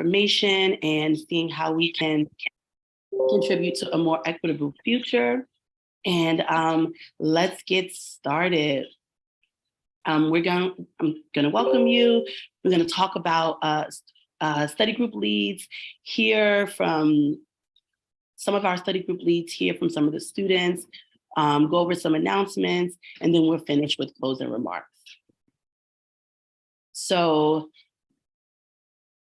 information and seeing how we can contribute to a more equitable future. And let's get started. I'm gonna welcome you. We're gonna talk about study group leads, hear from some of our study group leads, hear from some of the students, go over some announcements, and then we're finished with closing remarks. So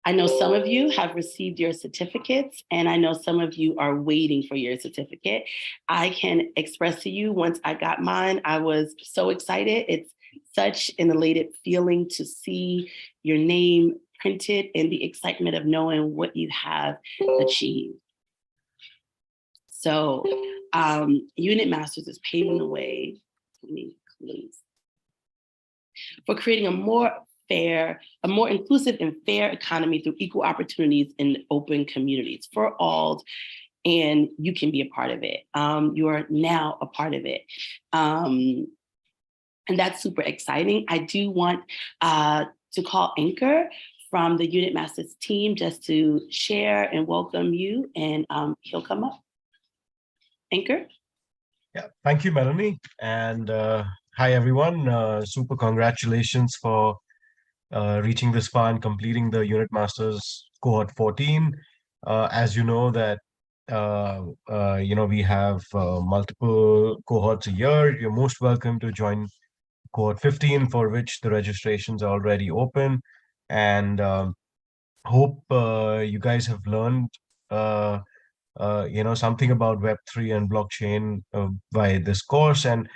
I know some of you have received your certificates, and I know some of you are waiting for your certificate. I can express to you, once I got mine, I was so excited. It's such an elated feeling to see your name printed and the excitement of knowing what you have achieved. So Unit Masters is paving the way, for creating a more inclusive and fair economy through equal opportunities in open communities for all, and you can be a part of it. You are now a part of it. And that's super exciting. I do want to call Anchor from the Unit Masters team just to share and welcome you, and he'll come up. Anchor? Yeah, thank you, Melanie. And hi, everyone. Super congratulations for reaching this far and completing the Unit Masters Cohort 14. As you know that, we have multiple cohorts a year. You're most welcome to join Cohort 15, for which the registrations are already open. And hope you guys have learned something about Web3 and blockchain by this course, and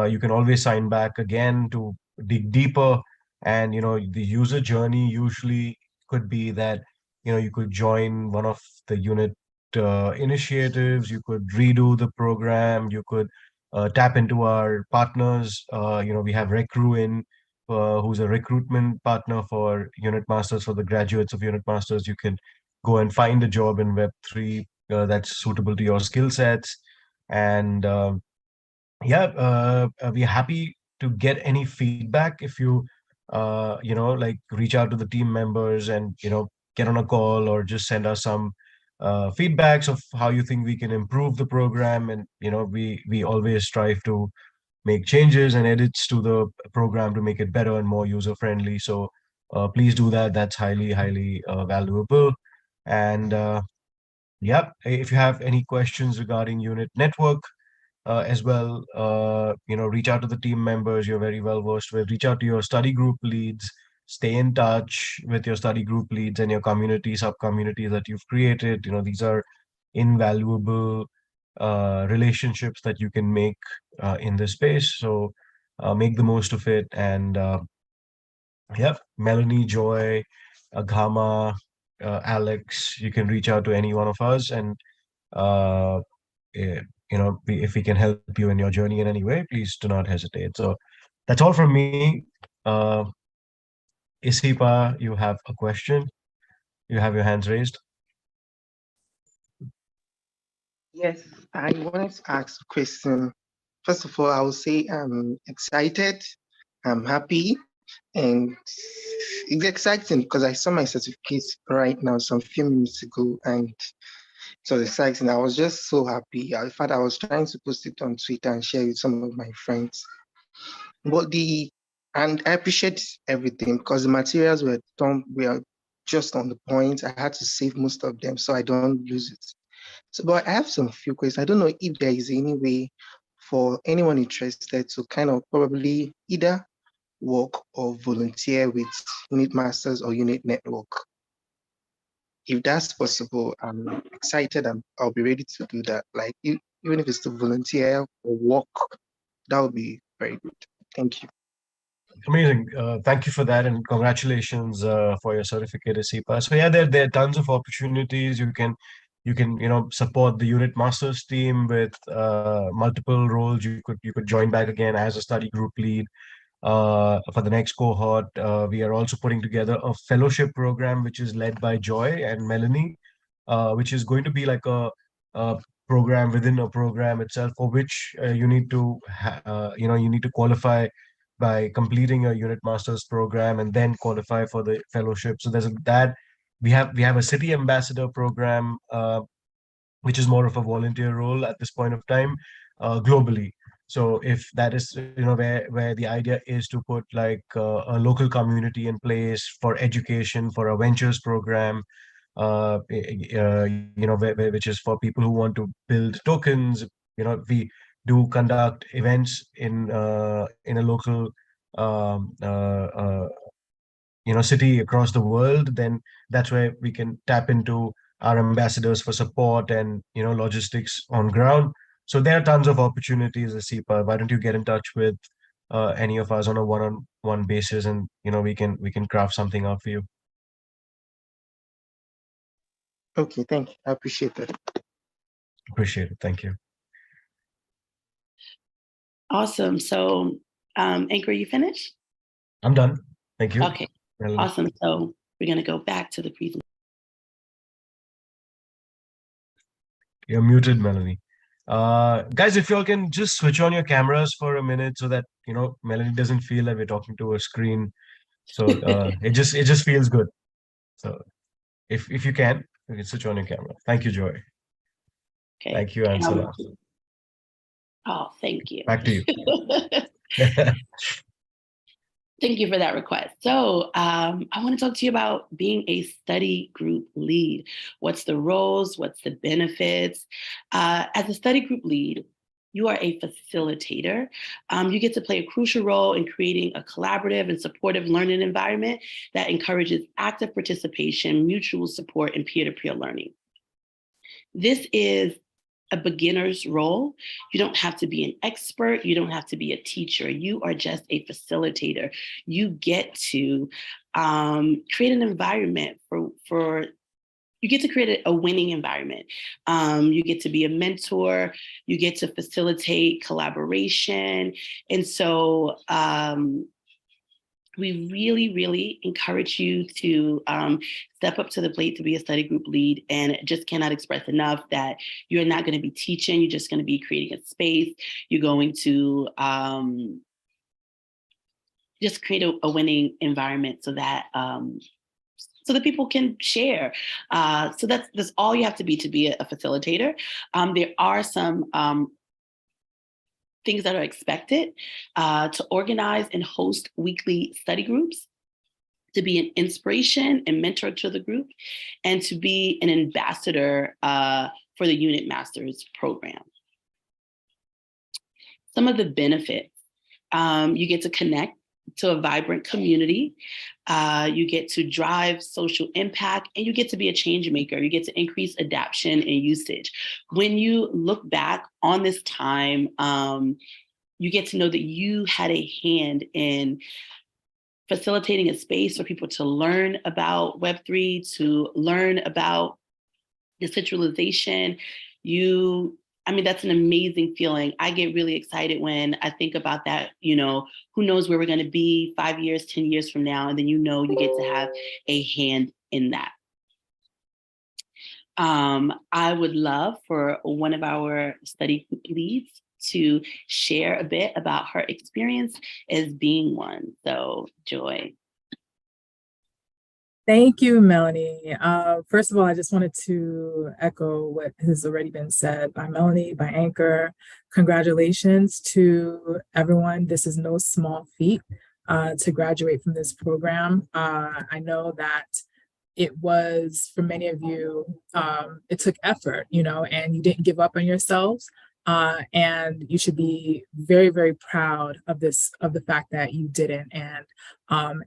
you can always sign back again to dig deeper. And the user journey usually could be that you could join one of the unit initiatives, you could redo the program, you could tap into our partners. We have Recruin, who's a recruitment partner for Unit Masters. For the graduates of Unit Masters, you can go and find a job in Web3 that's suitable to your skill sets. And we're happy to get any feedback. If you reach out to the team members and get on a call, or just send us some feedbacks of how you think we can improve the program. And we always strive to make changes and edits to the program to make it better and more user friendly. So please do that. That's highly valuable. And if you have any questions regarding Unit Network as well, reach out to the team members you're very well versed with. Reach out to your study group leads. Stay in touch with your study group leads and your community, sub-communities that you've created. These are invaluable relationships that you can make in this space. So make the most of it. And Melanie, Joy, Aghama, Alex, you can reach out to any one of us, and if we can help you in your journey in any way, please do not hesitate. So that's all from me. Isipa, you have a question? You have your hands raised. Yes, I wanted to ask a question. First of all, I will say I'm excited, I'm happy, and it's exciting because I saw my certificate right now some few minutes ago, and it was exciting. I was just so happy. In fact, I was trying to post it on Twitter and share with some of my friends. And I appreciate everything because the materials were just on the point. I had to save most of them so I don't lose it. So, but I have some few questions. I don't know if there is any way for anyone interested to kind of probably either work or volunteer with Unit Masters or Unit Network. If that's possible, I'm excited and I'll be ready to do that. Like even if it's to volunteer or work, that would be very good. Thank you. Amazing. Thank you for that, and congratulations for your certificate, Asipa. So there are tons of opportunities. You can support the Unit Masters team with multiple roles. You could join back again as a study group lead for the next cohort. We are also putting together a fellowship program which is led by Joy and Melanie, which is going to be like a program within a program itself, for which you need to qualify by completing a Unit Masters program and then qualify for the fellowship. So there's that we have a city ambassador program, which is more of a volunteer role at this point of time, globally. So if that is, where the idea is to put like a local community in place for education, for a ventures program, which is for people who want to build tokens. We do conduct events in a local city across the world. Then that's where we can tap into our ambassadors for support and logistics on ground. So there are tons of opportunities, Asipa. Why don't you get in touch with any of us on a one-on-one basis, and we can craft something out for you. Okay, thank you. I appreciate that. Appreciate it. Thank you. Awesome. So, Anchor, you finished? I'm done. Thank you. Okay. Awesome. So we're going to go back to the presentation. You're muted, Melanie. Guys, if y'all can just switch on your cameras for a minute so that Melanie doesn't feel like we're talking to a screen. So it just feels good. So if you can switch on your camera. Thank you, Joy. Okay. Thank you, Ansela. Oh, thank you. Back to you. Thank you for that request. So I want to talk to you about being a study group lead. What's the roles? What's the benefits? As a study group lead, you are a facilitator. You get to play a crucial role in creating a collaborative and supportive learning environment that encourages active participation, mutual support, and peer-to-peer learning. This is a beginner's role. You don't have to be an expert. You don't have to be a teacher. You are just a facilitator. You get to create an environment you get to create a winning environment. You get to be a mentor. You get to facilitate collaboration. And so we really, really encourage you to step up to the plate to be a study group lead, and just cannot express enough that you're not going to be teaching. You're just going to be creating a space. You're going to just create a winning environment so that people can share. So that's all you have to be a facilitator. There are some things that are expected: to organize and host weekly study groups, to be an inspiration and mentor to the group, and to be an ambassador for the Unit Masters program. Some of the benefits: you get to connect to a vibrant community, you get to drive social impact, and you get to be a change maker. You get to increase adoption and usage. When you look back on this time, you get to know that you had a hand in facilitating a space for people to learn about Web3, to learn about decentralization. That's an amazing feeling. I get really excited when I think about that. Who knows where we're going to be 5 years, 10 years from now, and then you get to have a hand in that. I would love for one of our study group leads to share a bit about her experience as being one. So, Joy. Thank you, Melanie. First of all, I just wanted to echo what has already been said by Melanie, by Anchor. Congratulations to everyone. This is no small feat to graduate from this program. I know that it was, for many of you, it took effort, and you didn't give up on yourselves. And you should be very, very proud of the fact that you didn't. And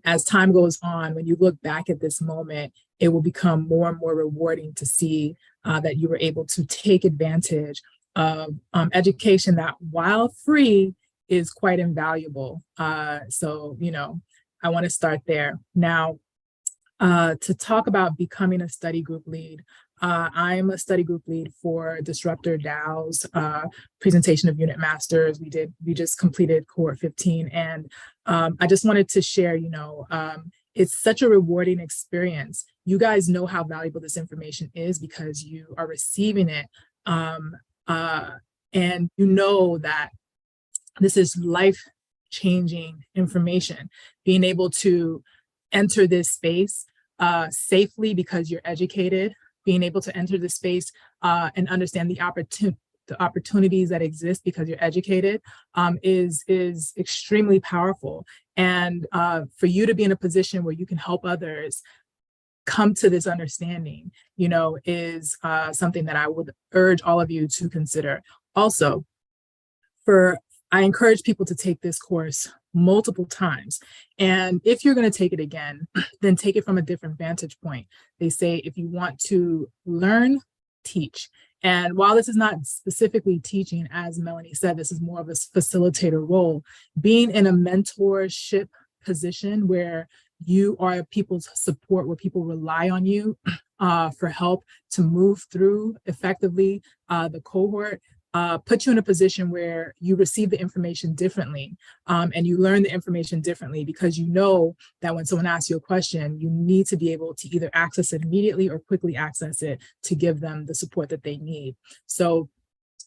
as time goes on, when you look back at this moment, it will become more and more rewarding to see that you were able to take advantage of education that, while free, is quite invaluable. So, I want to start there. Now, to talk about becoming a study group lead, I'm a study group lead for Disruptor DAO's presentation of Unit Masters. We just completed Cohort 15, and I just wanted to share, it's such a rewarding experience. You guys know how valuable this information is because you are receiving it, and you know that this is life-changing information. Being able to enter this space safely because you're educated, being able to enter the space and understand the opportunities that exist because you're educated is extremely powerful. And for you to be in a position where you can help others come to this understanding, is something that I would urge all of you to consider. Also, I encourage people to take this course multiple times. And if you're going to take it again, then take it from a different vantage point. They say, if you want to learn, teach. And while this is not specifically teaching, as Melanie said, this is more of a facilitator role. Being in a mentorship position where you are people's support, where people rely on you for help to move through effectively the cohort, put you in a position where you receive the information differently and you learn the information differently, because you know that when someone asks you a question, you need to be able to either access it immediately or quickly access it to give them the support that they need. So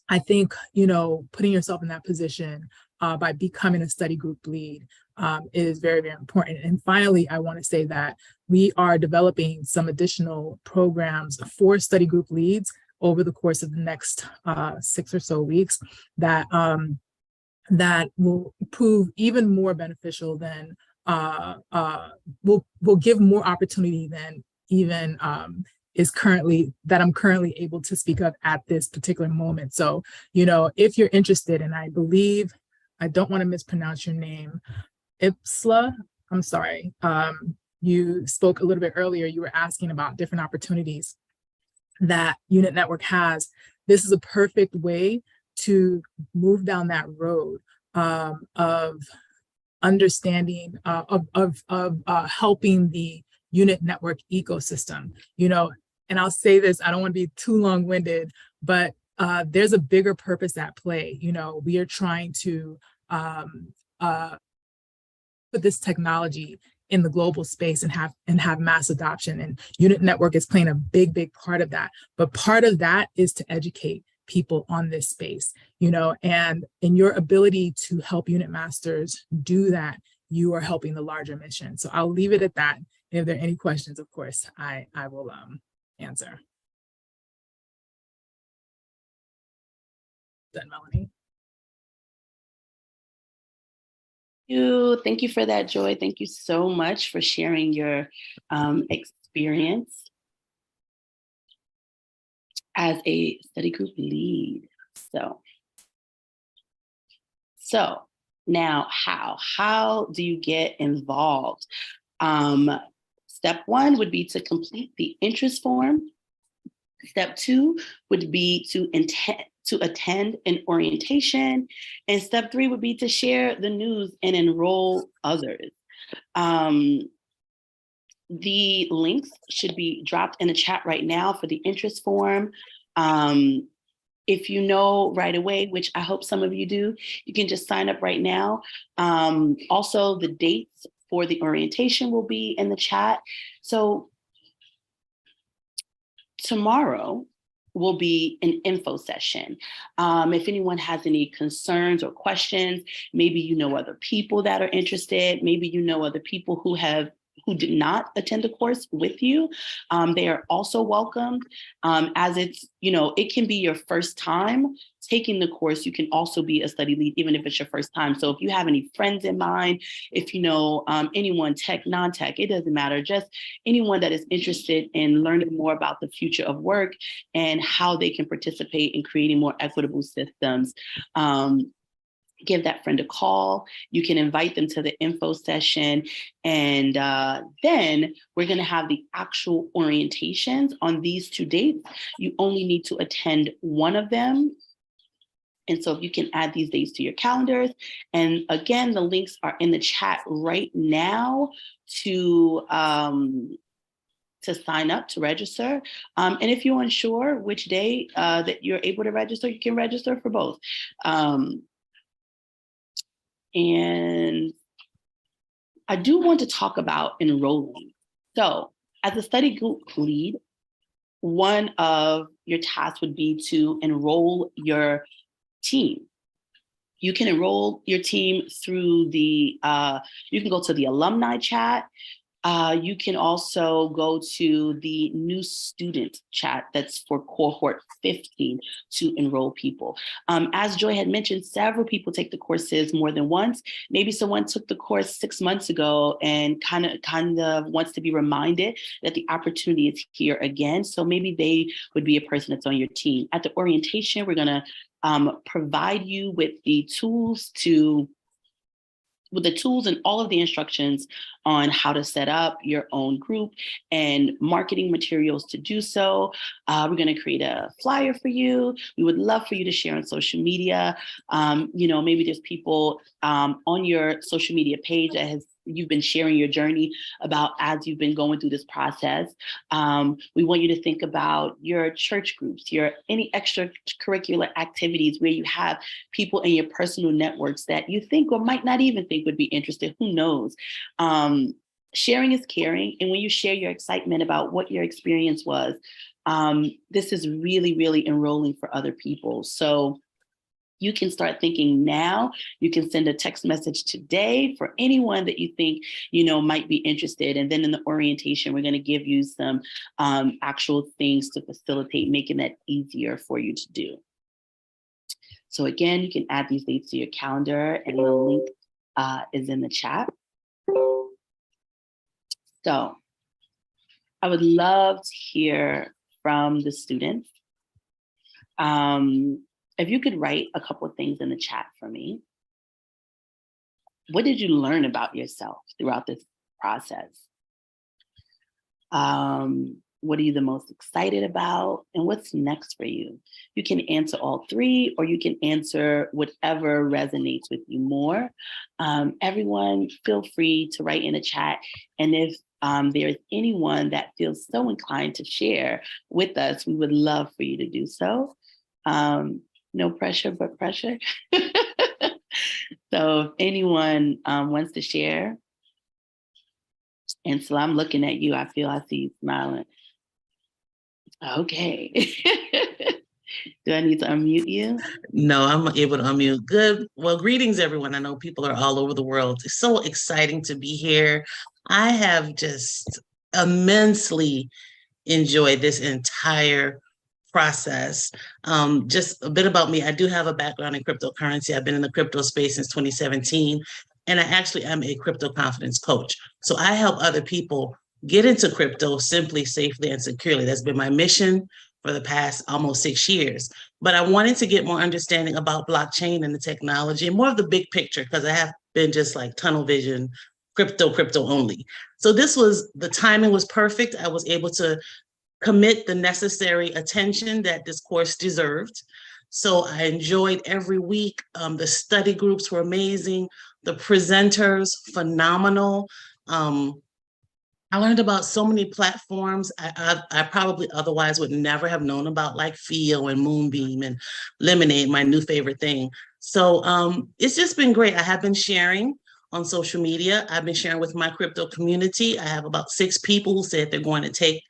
I think, putting yourself in that position by becoming a study group lead is very, very important. And finally, I want to say that we are developing some additional programs for study group leads over the course of the next 6 or so weeks that that will prove even more beneficial than will give more opportunity than even I'm currently able to speak of at this particular moment. So, if you're interested, and I believe, I don't want to mispronounce your name, Ipsla, I'm sorry. You spoke a little bit earlier, you were asking about different opportunities that Unit Network has. This is a perfect way to move down that road of understanding, of helping the Unit Network ecosystem, and I'll say this, I don't want to be too long-winded, but there's a bigger purpose at play. We are trying to put this technology in the global space and have mass adoption. And Unit Network is playing a big part of that. But part of that is to educate people on this space, and in your ability to help unit masters do that, you are helping the larger mission. So I'll leave it at that. And if there are any questions, of course, I will answer. Done, Melanie. Thank you for that, Joy. Thank you so much for sharing your experience as a study group lead. So now how do you get involved? Step 1 would be to complete the interest form. Step 2 would be to attend an orientation. And step 3 would be to share the news and enroll others. The links should be dropped in the chat right now for the interest form. If you know right away, which I hope some of you do, you can just sign up right now. Also, the dates for the orientation will be in the chat. So tomorrow will be an info session. If anyone has any concerns or questions, maybe you know other people that are interested, maybe you know other people who did not attend the course with you, they are also welcomed. As it's, it can be your first time taking the course. You can also be a study lead, even if it's your first time. So if you have any friends in mind, if you know anyone, tech, non-tech, it doesn't matter, just anyone that is interested in learning more about the future of work and how they can participate in creating more equitable systems, give that friend a call. You can invite them to the info session. And then we're going to have the actual orientations on these 2 dates. You only need to attend one of them. And so if you can add these dates to your calendars. And again, the links are in the chat right now to sign up, to register. And if you're unsure which day that you're able to register, you can register for both. And I do want to talk about enrolling. So as a study group lead, one of your tasks would be to enroll your team. You can enroll your team through you can go to the alumni chat. You can also go to the new student chat that's for Cohort 15 to enroll people. As Joy had mentioned, several people take the courses more than once. Maybe someone took the course 6 months ago and kind of wants to be reminded that the opportunity is here again. So maybe they would be a person that's on your team. At the orientation, we're gonna provide you with the tools and all of the instructions on how to set up your own group and marketing materials to do so. We're going to create a flyer for you. We would love for you to share on social media. Maybe there's people on your social media page that you've been sharing your journey about as you've been going through this process. We want you to think about your church groups, any extracurricular activities where you have people in your personal networks that you think or might not even think would be interested. Who knows? Sharing is caring. And when you share your excitement about what your experience was, this is really, really enrolling for other people. So you can start thinking now. You can send a text message today for anyone that you think, might be interested. And then in the orientation, we're going to give you some actual things to facilitate making that easier for you to do. So again, you can add these dates to your calendar, and the link is in the chat. So I would love to hear from the students. If you could write a couple of things in the chat for me. What did you learn about yourself throughout this process? What are you the most excited about? And what's next for you? You can answer all three, or you can answer whatever resonates with you more. Everyone, feel free to write in the chat. And if there's anyone that feels so inclined to share with us, we would love for you to do so. No pressure, but pressure. So if anyone wants to share, and so I'm looking at you, I see you smiling. Okay. Do I need to unmute you? No, I'm able to unmute. Good. Well, greetings, everyone. I know people are all over the world. It's so exciting to be here. I have just immensely enjoyed this entire process. Just a bit about me. I do have a background in cryptocurrency. I've been in the crypto space since 2017, and I actually am a crypto confidence coach. So I help other people get into crypto simply, safely, and securely. That's been my mission for the past almost 6 years. But I wanted to get more understanding about blockchain and the technology and more of the big picture, because I have been just like tunnel vision, crypto only. So the timing was perfect. I was able to commit the necessary attention that this course deserved. So I enjoyed every week. The study groups were amazing. The presenters, phenomenal. I learned about so many platforms I probably otherwise would never have known about, like Fio and Moonbeam and Lemonade, my new favorite thing. So it's just been great. I have been sharing on social media. I've been sharing with my crypto community. I have about 6 people who said they're going to take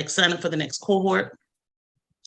sign up for the next cohort.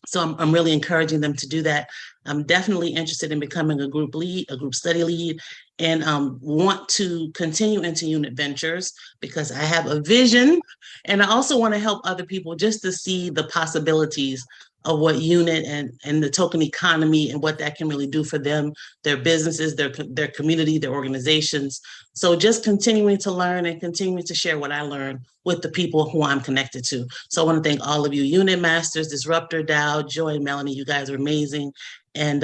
So I'm really encouraging them to do that. I'm definitely interested in becoming a group lead, a group study lead, and want to continue into unit ventures because I have a vision. And I also want to help other people just to see the possibilities of what unit and the token economy and what that can really do for them, their businesses, their community, their organizations. So just continuing to learn and continuing to share what I learned with the people who I'm connected to. So I want to thank all of you, Unit Masters, Disruptor, Dow, Joy, and Melanie. You guys are amazing. And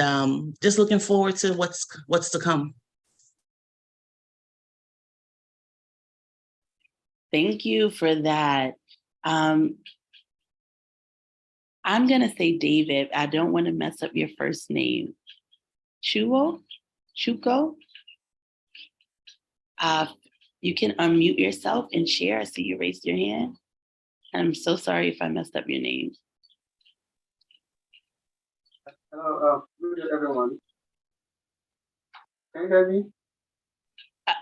just looking forward to what's to come. Thank you for that. I'm going to say David. I don't want to mess up your first name. Chuko? You can unmute yourself and share. I see you raised your hand. I'm so sorry if I messed up your name. Hello, good everyone. Can you hear me?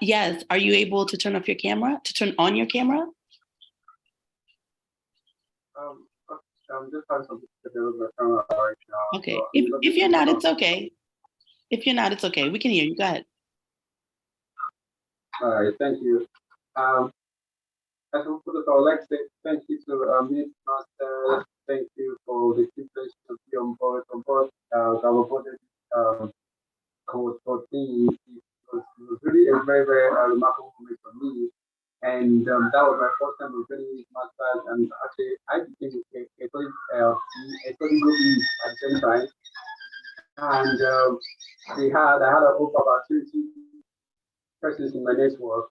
Yes. Are you able to turn on your camera? I'm just having some camera right now. Okay. If you're not, it's okay. If you're not, it's okay. We can hear you. Go ahead. All right. Thank you. As a first, I would like to say thank you to Minister Master. Thank you for the privilege to be on board our budget Cohort 14. It was really a very, very remarkable moment for me. And that was my first time returning masters, and actually I became a study group lead at the same time. And I had a group of about 20 persons in my network.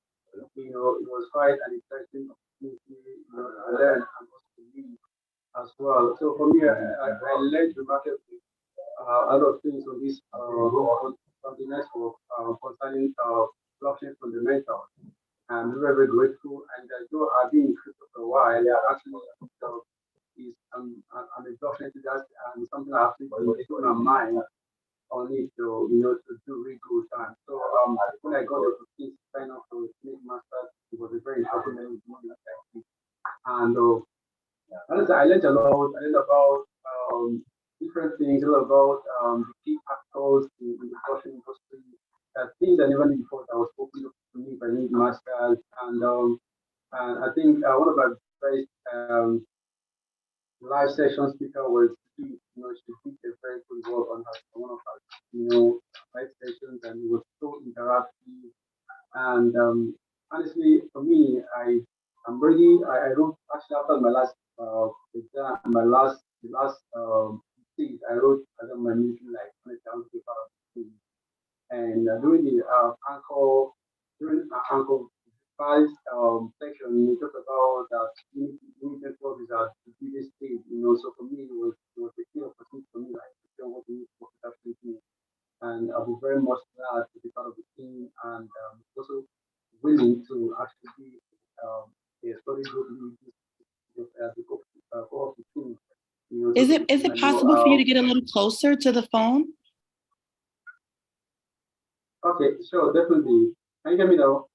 It was quite an interesting opportunity, to learn and also to lead as well. So for me, I learned remarkably a lot of things on this on the network concerning blockchain fundamentals. I'm very, very grateful. And though I've been in crypto for a while, yeah, actually, is I'm a blockchain enthusiast and something I've been putting my mind on it to do really good time. So when I got the opportunity to sign up for make masters, it was a very important moment. And honestly, I learned a lot. I learned about different things, a lot about the key factors in the fashion industry, things I never knew before that was open up to me by need masters. And I think one of my very live session speaker was she did a very good work on one of her live sessions, and it was so interactive. And honestly, for me, I'm ready. I wrote actually after my last exam, the last things I wrote as my mission like when it comes to be part of the team. And during the anchor five section, we talked about that unit network is at the biggest stage. So for me, it was a key opportunity for me like to share what we need for me. And I'll be very much glad to be part of the team, and also willing to actually be a study group lead as the co-op team. Is it possible for you to get a little closer to the phone? Okay, sure, definitely. Can you hear me now?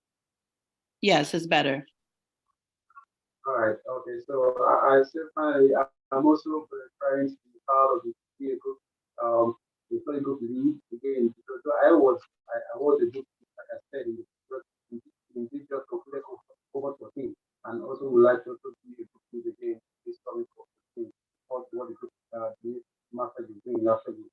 Yes, it's better. All right. Okay. So I said finally, I'm also trying to be part of the peer group, the study group lead again because I was a group like I said in this just completed over 14, and also would like to also be a group lead again this coming for 14. What the group the master is doing actually.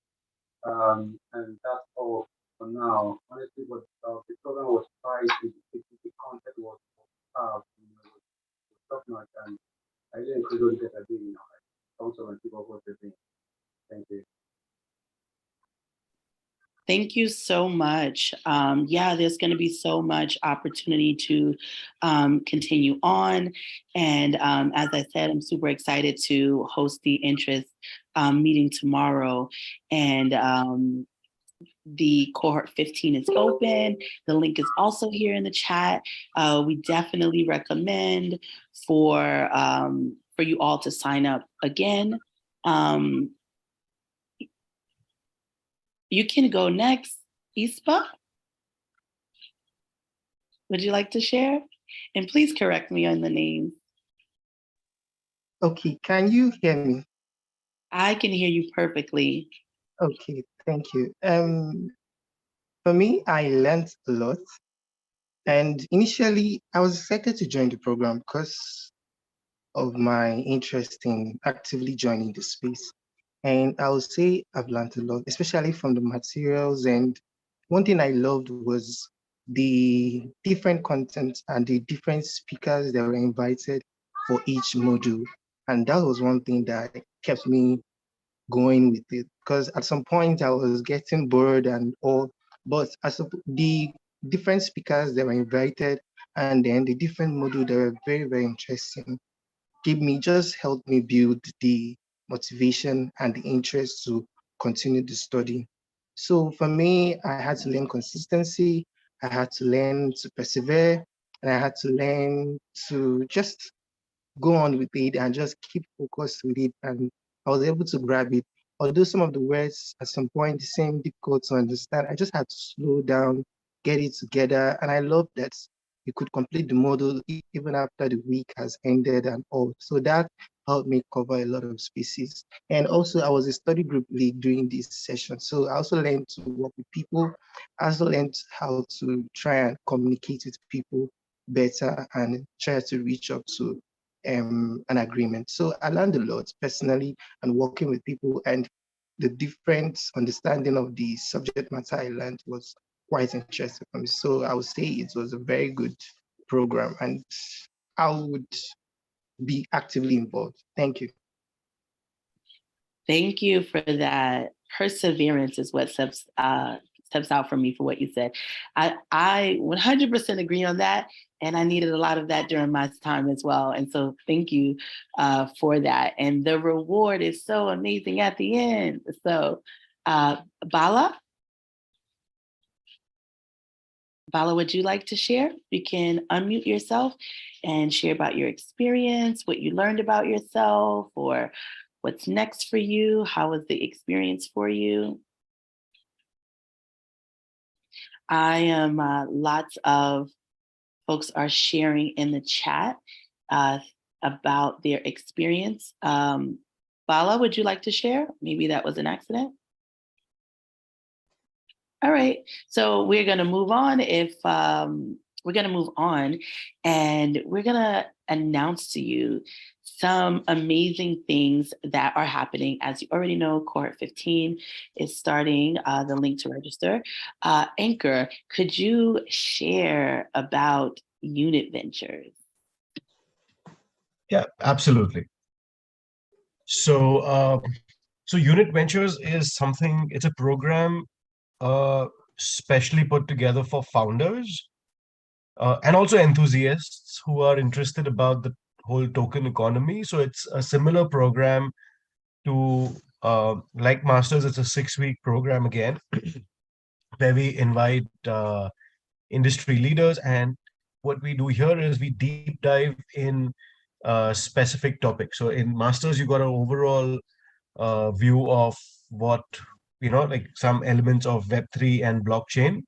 And that's all for now. Honestly, what the program was trying to the concept was was top notch, and I really encourage you guys are doing now. Also, when people what they're doing. Thank you. Thank you so much. Yeah, there's going to be so much opportunity to continue on. And as I said, I'm super excited to host the interest meeting tomorrow. And the cohort 15 is open. The link is also here in the chat. We definitely recommend for you all to sign up again. You can go next. Ispa, would you like to share? And please correct me on the name. Okay, can you hear me? I can hear you perfectly. Okay, thank you. For me, I learned a lot. And initially, I was excited to join the program because of my interest in actively joining the space. And I would say I've learned a lot, especially from the materials. And one thing I loved was the different content and the different speakers that were invited for each module. And that was one thing that kept me going with it, because at some point I was getting bored and all, but the different speakers that were invited and then the different module that were very, very interesting just helped me build the motivation and the interest to continue the study. So for me, I had to learn consistency, I had to learn to persevere, and I had to learn to just go on with it and just keep focused with it. And I was able to grab it. Although some of the words at some point seemed difficult to understand, I just had to slow down, get it together. And I love that you could complete the model even after the week has ended and all. So that helped me cover a lot of species. And also I was a study group lead during this session. So I also learned to work with people. I also learned how to try and communicate with people better and try to reach up to an agreement. So I learned a lot personally and working with people, and the different understanding of the subject matter I learned was quite interesting for me. So I would say it was a very good program, and I would be actively involved. Thank you. Thank you for that. Perseverance is what steps out for me for what you said. I 100% agree on that. And I needed a lot of that during my time as well. And so thank you for that. And the reward is so amazing at the end. So Bala? Bala, would you like to share? You can unmute yourself and share about your experience, what you learned about yourself, or what's next for you. How was the experience for you? I am, lots of folks are sharing in the chat about their experience. Bala, would you like to share? Maybe that was an accident. All right, so we're gonna move on. We're gonna move on, and we're gonna announce to you some amazing things that are happening. As you already know, Cohort 15 is starting, the link to register. Anchor, could you share about Unit Ventures? Yeah, absolutely. So, so Unit Ventures is something, it's a program specially put together for founders and also enthusiasts who are interested about the whole token economy. So it's a similar program to like Masters. It's a 6-week program again, where we invite industry leaders, and what we do here is we deep dive in specific topics. So in Masters, you got an overall view of what, like some elements of Web3 and blockchain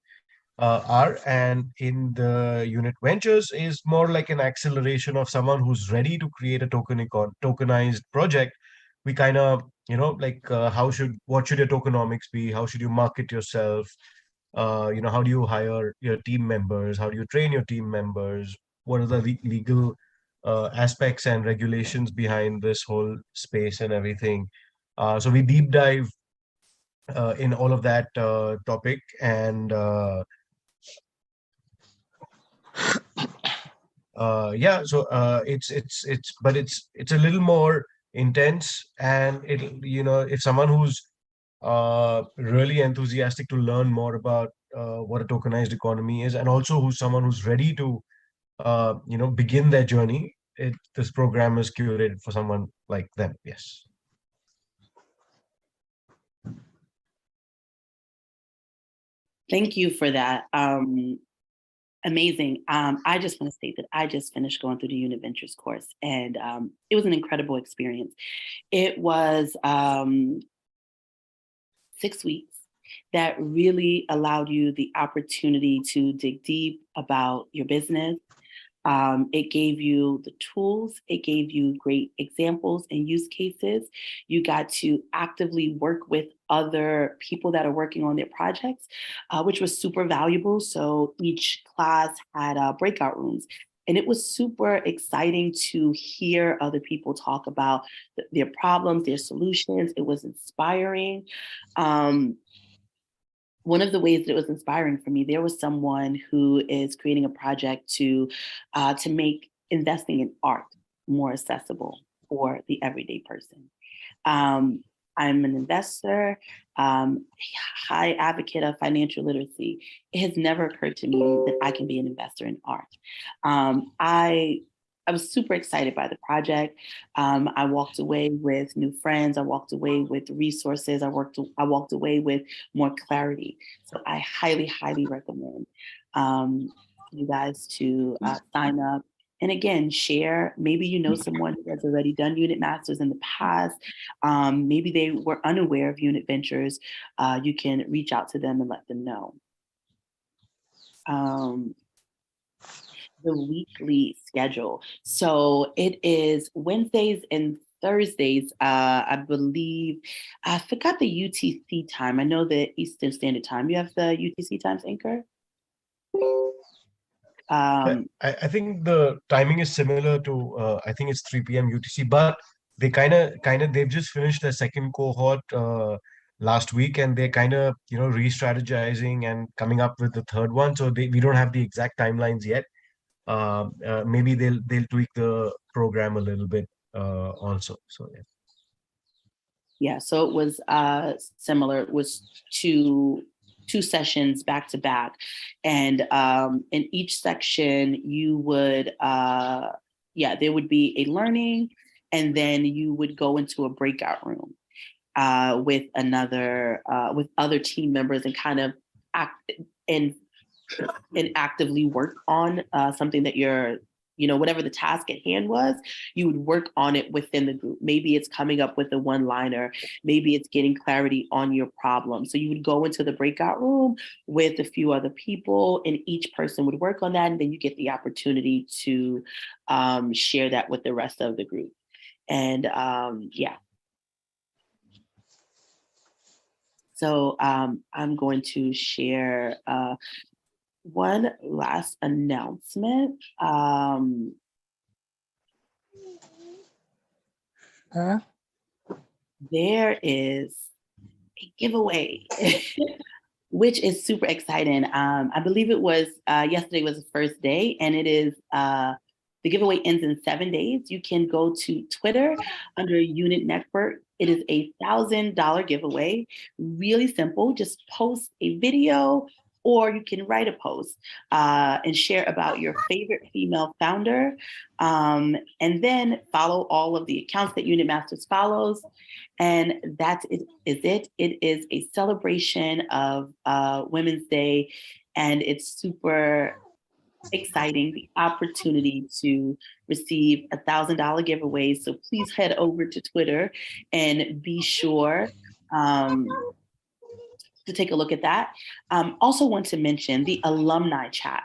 are, and in the Unit Ventures is more like an acceleration of someone who's ready to create a tokenized project. We kind of, what should your tokenomics be? How should you market yourself? How do you hire your team members? How do you train your team members? What are the legal aspects and regulations behind this whole space and everything? So we deep dive in all of that topic, and it's a little more intense, and if someone who's really enthusiastic to learn more about what a tokenized economy is, and also who's someone who's ready to begin their journey, this program is curated for someone like them. Yes. Thank you for that. Amazing. I just want to state that I just finished going through the Unit Ventures course, and it was an incredible experience. It was 6 weeks that really allowed you the opportunity to dig deep about your business. It gave you the tools, it gave you great examples and use cases. You got to actively work with other people that are working on their projects, which was super valuable. So each class had breakout rooms. And it was super exciting to hear other people talk about their problems, their solutions. It was inspiring. One of the ways that it was inspiring for me, there was someone who is creating a project to make investing in art more accessible for the everyday person. I'm an investor, high advocate of financial literacy. It has never occurred to me that I can be an investor in art. I was super excited by the project. I walked away with new friends. I walked away with resources. I walked away with more clarity. So I highly, highly recommend you guys to sign up. And again, share. Maybe you know someone who has already done Unit Masters in the past. Maybe they were unaware of Unit Ventures. You can reach out to them and let them know. The weekly schedule. So it is Wednesdays and Thursdays, I believe. I forgot the UTC time. I know the Eastern Standard Time. You have the UTC times, Anchor? I think the timing is similar to I think it's 3 p.m. UTC, but they they've just finished their second cohort last week, and they're re-strategizing and coming up with the third one. So we don't have the exact timelines yet. Maybe they'll tweak the program a little bit also. So yeah. Yeah, so it was similar. It was two sessions back to back, and in each section you would there would be a learning, and then you would go into a breakout room with other team members and kind of actively work on something that you're, whatever the task at hand was, you would work on it within the group. Maybe it's coming up with a one-liner, maybe it's getting clarity on your problem. So you would go into the breakout room with a few other people, and each person would work on that, and then you get the opportunity to share that with the rest of the group. And so I'm going to share one last announcement. There is a giveaway, which is super exciting. I believe it was yesterday was the first day, and it is the giveaway ends in 7 days. You can go to Twitter under Unit Network. It is a $1,000 giveaway. Really simple. Just post a video, or you can write a post and share about your favorite female founder, and then follow all of the accounts that Unit Masters follows. And that is it. It is a celebration of Women's Day, and it's super exciting, the opportunity to receive $1,000 giveaway. So please head over to Twitter and be sure to take a look at that. Also want to mention the alumni chat.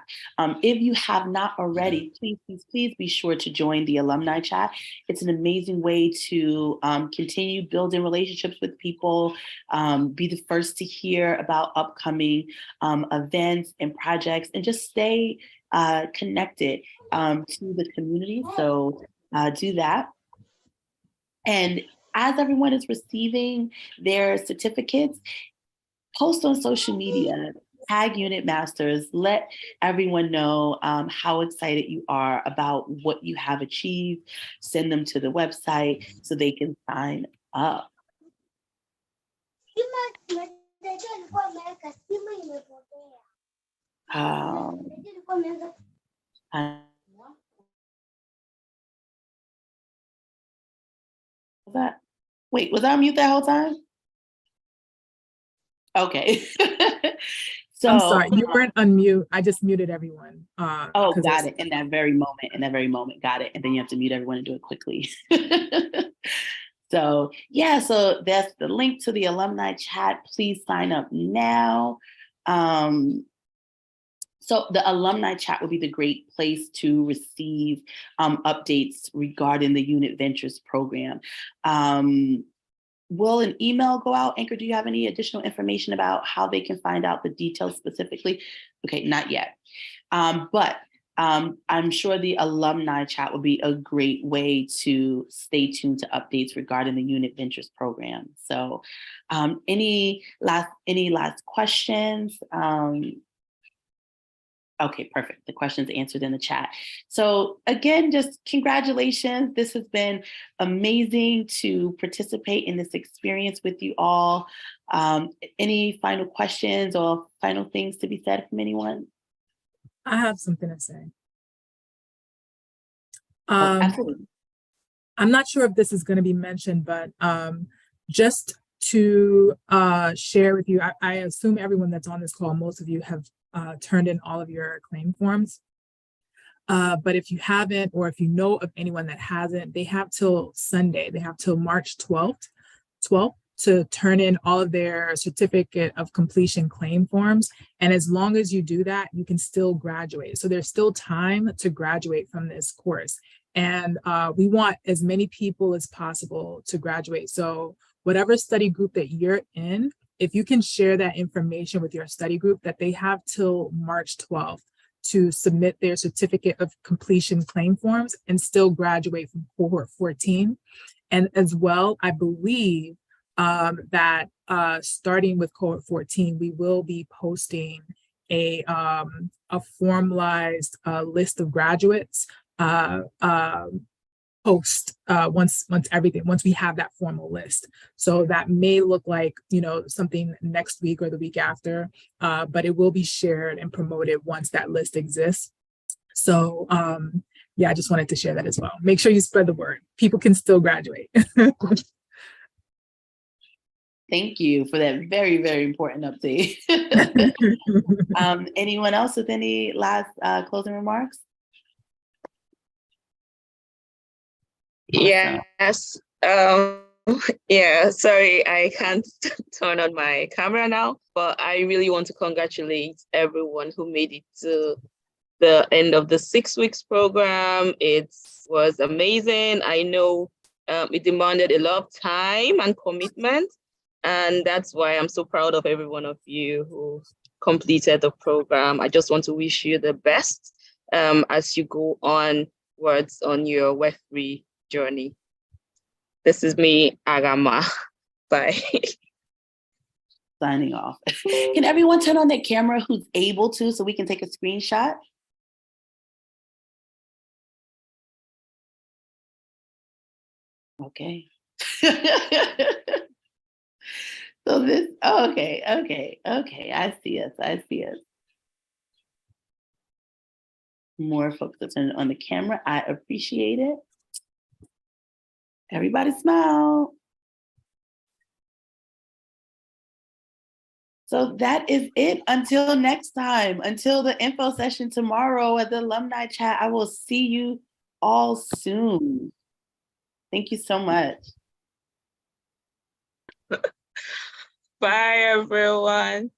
If you have not already, please be sure to join the alumni chat. It's an amazing way to continue building relationships with people, be the first to hear about upcoming events and projects, and just stay connected to the community. So do that. And as everyone is receiving their certificates, post on social media, tag Unit Masters, let everyone know how excited you are about what you have achieved. Send them to the website so they can sign up. Wait, was I on mute that whole time? Okay. So I'm sorry, you weren't unmute. I just muted everyone. Got it. In that very moment, got it. And then you have to mute everyone and do it quickly. So yeah, so that's the link to the alumni chat. Please sign up now. So the alumni chat would be the great place to receive updates regarding the Unit Ventures program. Will an email go out? Anchor, do you have any additional information about how they can find out the details specifically? Okay, not yet. But I'm sure the alumni chat will be a great way to stay tuned to updates regarding the Unit Ventures program. So any last questions? Okay, perfect. The questions answered in the chat. So again, just congratulations. This has been amazing to participate in this experience with you all. Any final questions or final things to be said from anyone? I have something to say. Absolutely. I'm not sure if this is going to be mentioned, but just to share with you, I assume everyone that's on this call, most of you have turned in all of your claim forms. But if you haven't, or if you know of anyone that hasn't, they have till Sunday. They have till March 12th to turn in all of their certificate of completion claim forms. And as long as you do that, you can still graduate. So there's still time to graduate from this course. And we want as many people as possible to graduate. So whatever study group that you're in, if you can share that information with your study group, that they have till March 12th to submit their certificate of completion claim forms and still graduate from cohort 14. And as well, I believe that starting with cohort 14, we will be posting a formalized list of graduates once we have that formal list. So that may look like, something next week or the week after, but it will be shared and promoted once that list exists. So yeah, I just wanted to share that as well. Make sure you spread the word. People can still graduate. Thank you for that very, very important update. Anyone else with any last closing remarks? Yes. Yeah, sorry, I can't turn on my camera now, but I really want to congratulate everyone who made it to the end of the 6 weeks program. It was amazing. I know it demanded a lot of time and commitment, and that's why I'm so proud of every one of you who completed the program. I just want to wish you the best as you go onwards on your Web3 journey. This is me, Agama. Bye. Signing off. Can everyone turn on their camera who's able to so we can take a screenshot? Okay. So this, okay. I see us. More folks that turn on the camera. I appreciate it. Everybody smile. So that is it. Until next time, until the info session tomorrow at the alumni chat, I will see you all soon. Thank you so much. Bye, everyone.